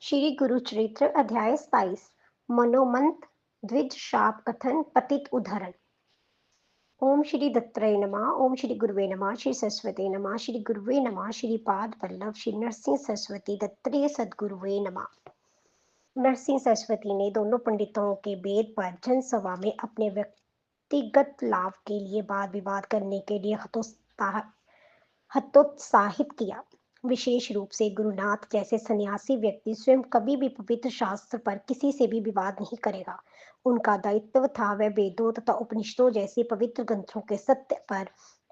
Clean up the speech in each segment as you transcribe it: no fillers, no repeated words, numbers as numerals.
श्री गुरुचरित्र अध्याय 27 मनोमंथ द्विज शाप कथन पतित उद्धरण। ओम श्री दत्तात्रेय नमः। ओम श्री गुरुवे नमः। श्री सरस्वती नमः। श्री गुरुवे नमः। श्री पाद वल्लभ श्री नरसिंह सरस्वती दत्तात्रेय सद्गुरुवे नमः। नरसिंह सरस्वती ने दोनों पंडितों के वेद पर जनसभा में अपने व्यक्तिगत लाभ के लिए वाद विवाद करने के लिए हतोत्साहित किया। विशेष रूप से गुरुनाथ जैसे सन्यासी व्यक्ति स्वयं कभी भी पवित्र शास्त्र पर किसी से भी विवाद नहीं करेगा। उनका दायित्व था वह वेदों तथा उपनिषदों जैसे पवित्र ग्रंथों के सत्य पर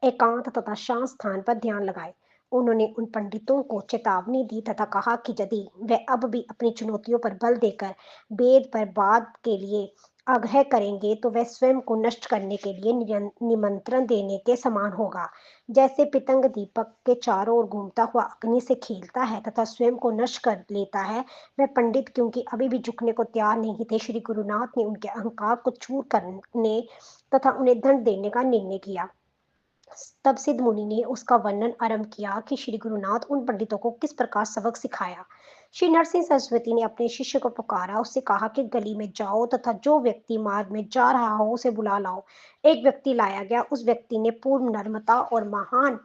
एकांत तथा शांत स्थान पर ध्यान लगाए। उन्होंने उन पंडितों को चेतावनी दी तथा कहा कि यदि वे अब भी अपनी चुनौतियों पर बल देकर वेद पर वाद के लिए आग्रह करेंगे तो वह स्वयं को नष्ट करने के लिए निमंत्रण देने के समान होगा। जैसे पितंग दीपक के चारों ओर घूमता हुआ अग्नि से खेलता है तथा स्वयं को नष्ट कर लेता है, वह पंडित क्योंकि अभी भी झुकने को तैयार नहीं थे, श्री गुरुनाथ ने उनके अहंकार को चूर करने तथा उन्हें दंड देने का निर्णय किया। तब सिद्ध मुनि ने उसका वर्णन आरंभ किया कि श्री गुरुनाथ उन पंडितों को किस प्रकार सबक सिखाया। श्री नरसिंह सरस्वती ने अपने शिष्य को पुकारा, उससे कहा कि गली में जाओ तथा जो व्यक्ति मार्ग में जा रहा हो उसे बुला लाओ। एक व्यक्ति लाया गया। उस व्यक्ति ने पूर्ण नम्रता और महान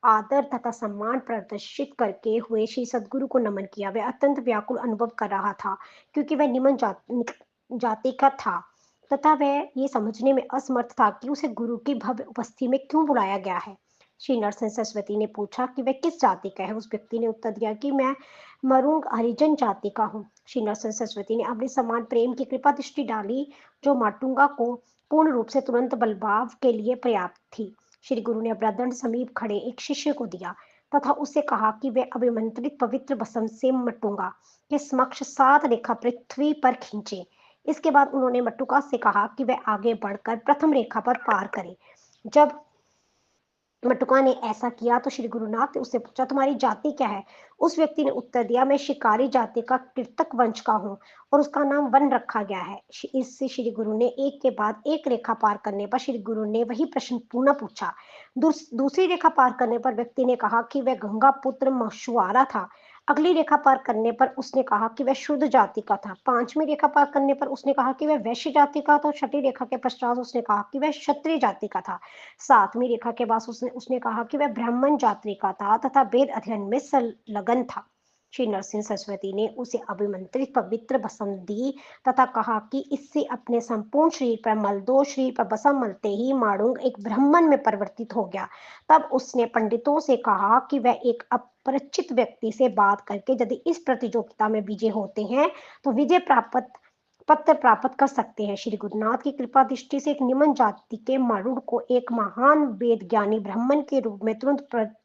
आदर तथा सम्मान प्रदर्शित करके हुए श्री सद्गुरु को नमन किया। वह अत्यंत व्याकुल अनुभव कर रहा था क्योंकि वह निम्न जाति का था तथा वह ये समझने में असमर्थ था कि उसे गुरु की भव्य उपस्थिति में क्यों बुलाया गया है। श्री नरसिंह सरस्वती ने पूछा कि वह किस जाति का है। उस व्यक्ति ने उत्तर दिया कि मैं मरुंग हरिजन जाति का हूँ। श्री नरसिंह सरस्वती ने अपने समान प्रेम की कृपा दृष्टि डाली जो माटुंगा को पूर्ण रूप से तुरंत बलभाव के लिए पर्याप्त थी। श्री गुरु ने अपना दंड समीप खड़े एक शिष्य को दिया तथा उससे कहा कि वह अभिमंत्रित पवित्र बसंत से मटुंगा के समक्ष 7 रेखा पृथ्वी पर खींचे। इसके बाद उन्होंने मटुका से कहा कि वह आगे बढ़कर प्रथम रेखा पर पार करे। जब मटुका ने ऐसा किया तो श्री गुरुनाथ ने उससे पूछा, तुम्हारी जाति क्या है? उस व्यक्ति ने उत्तर दिया, मैं शिकारी जाति का कृतक वंश का हूँ और उसका नाम वन रखा गया है। इससे श्री गुरु ने एक के बाद एक रेखा पार करने पर श्री गुरु ने वही प्रश्न पुनः पूछा। दूसरी रेखा पार करने पर व्यक्ति ने कहा कि वह गंगा पुत्र मशुआरा था। अगली रेखा पार करने पर उसने कहा कि वह शुद्ध जाति का था। 5वीं रेखा पार करने पर उसने कहा कि वह वैश्य जाति का था। 6ठी रेखा के पश्चात उसने कहा कि वह क्षत्रिय जाति का था। 7वीं रेखा के बाद उसने कहा कि वह ब्राह्मण जाति का था तथा वेद अध्ययन में संलग्न था। श्री नरसिंह सरस्वती ने उसे अभिमंत्रित पवित्र बसम दी तथा कहा कि इससे अपने संपूर्ण शरीर पर मल दो। शरीर पर बसम मलते ही माड़ुंग एक ब्राह्मण में परिवर्तित हो गया। तब उसने पंडितों से कहा कि वह एक अपरिचित व्यक्ति से बात करके यदि इस प्रतियोगिता में विजय होते हैं तो विजय पत्र प्राप्त कर सकते हैं। श्री गुरुनाथ की कृपा दृष्टि से एक निम्न जाति के मारुड़ को एक महान वेद ज्ञानी ब्राह्मण के रूप में तुरंत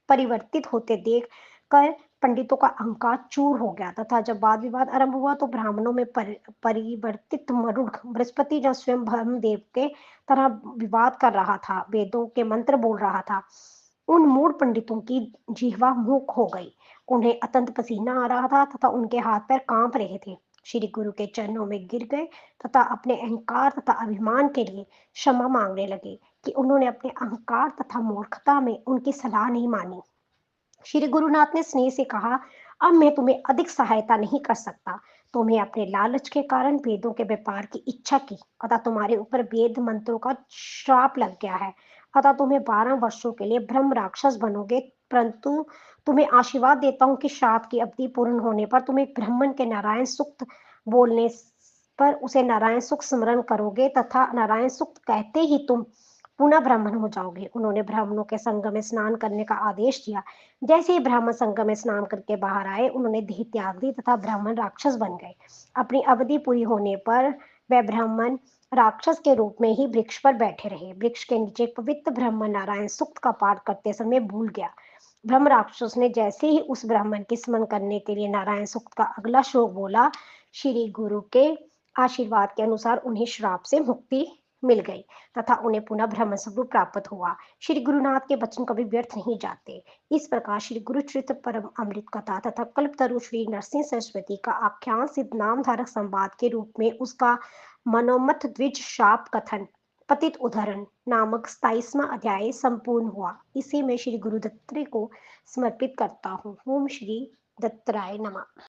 परिवर्तित होते देख कर पंडितों का अहंकार चूर हो गया तथा जब वाद विवाद आरंभ हुआ तो ब्राह्मणों में परिवर्तित मरुड़ बृहस्पति जो स्वयं ब्रह्मदेव के तरह विवाद कर रहा था, वेदों के मंत्र बोल रहा था। उन मूढ़ पंडितों की जिह्वा मूक हो गई। उन्हें अत्यंत पसीना आ रहा था तथा उनके हाथ पैर कांप रहे थे। श्री गुरु के चरणों में गिर गए तथा अपने अहंकार तथा अभिमान के लिए क्षमा मांगने लगे कि उन्होंने अपने अहंकार तथा मूर्खता में उनकी सलाह नहीं मानी। श्री गुरुनाथ ने स्नेह से कहा, अब मैं तुम्हें अधिक सहायता नहीं कर सकता। तुम्हें अपने लालच के कारण वेदों के व्यापार की इच्छा की अतः तुम्हारे ऊपर वेद मंत्रों का श्राप लग गया है। अतः तुम्हें 12 वर्षों के लिए ब्रह्म राक्षस बनोगे, परंतु तुम्हें आशीर्वाद देता हूँ कि श्राप की अवधि पूर्ण होने पर तुम्हें ब्राह्मण के नारायण सूक्त बोलने पर उसे नारायण सूक्त स्मरण करोगे तथा नारायण सूक्त कहते ही तुम पुनः ब्राह्मण हो जाओगे। उन्होंने ब्राह्मणों के संग में स्नान करने का आदेश दिया। जैसे ही ब्राह्मण संग में स्नान करके बाहर आए, उन्होंने देह त्याग दी तथा ब्राह्मण राक्षस बन गए। अपनी अवधि पूरी होने पर वह ब्राह्मण राक्षस के रूप में ही वृक्ष पर बैठे रहे। वृक्ष के नीचे पवित्र ब्राह्मण नारायण सूक्त का पाठ करते समय भूल गया। ब्रह्म राक्षस ने जैसे ही उस ब्राह्मण की स्मरण करने के लिए नारायण सूक्त का अगला श्लोक बोला, श्री गुरु के आशीर्वाद के अनुसार उन्हें श्राप से मुक्ति मिल गई तथा उन्हें पुनः ब्रह्म स्वरूप प्राप्त हुआ। श्री गुरुनाथ के वचन कभी व्यर्थ नहीं जाते। इस प्रकार श्री गुरुचरित्र परम अमृत कथा तथा कल्पतरु श्री नरसिंह सरस्वती का आख्यान सिद्ध नामधारक संवाद के रूप में उसका मनोमथ द्विज शाप कथन पतित उद्धरण नामक 27वां अध्याय संपूर्ण हुआ। इसे मैं श्री गुरु दत्तात्रेय को समर्पित करता हूँ। ओम श्री दत्तात्रेय नमः।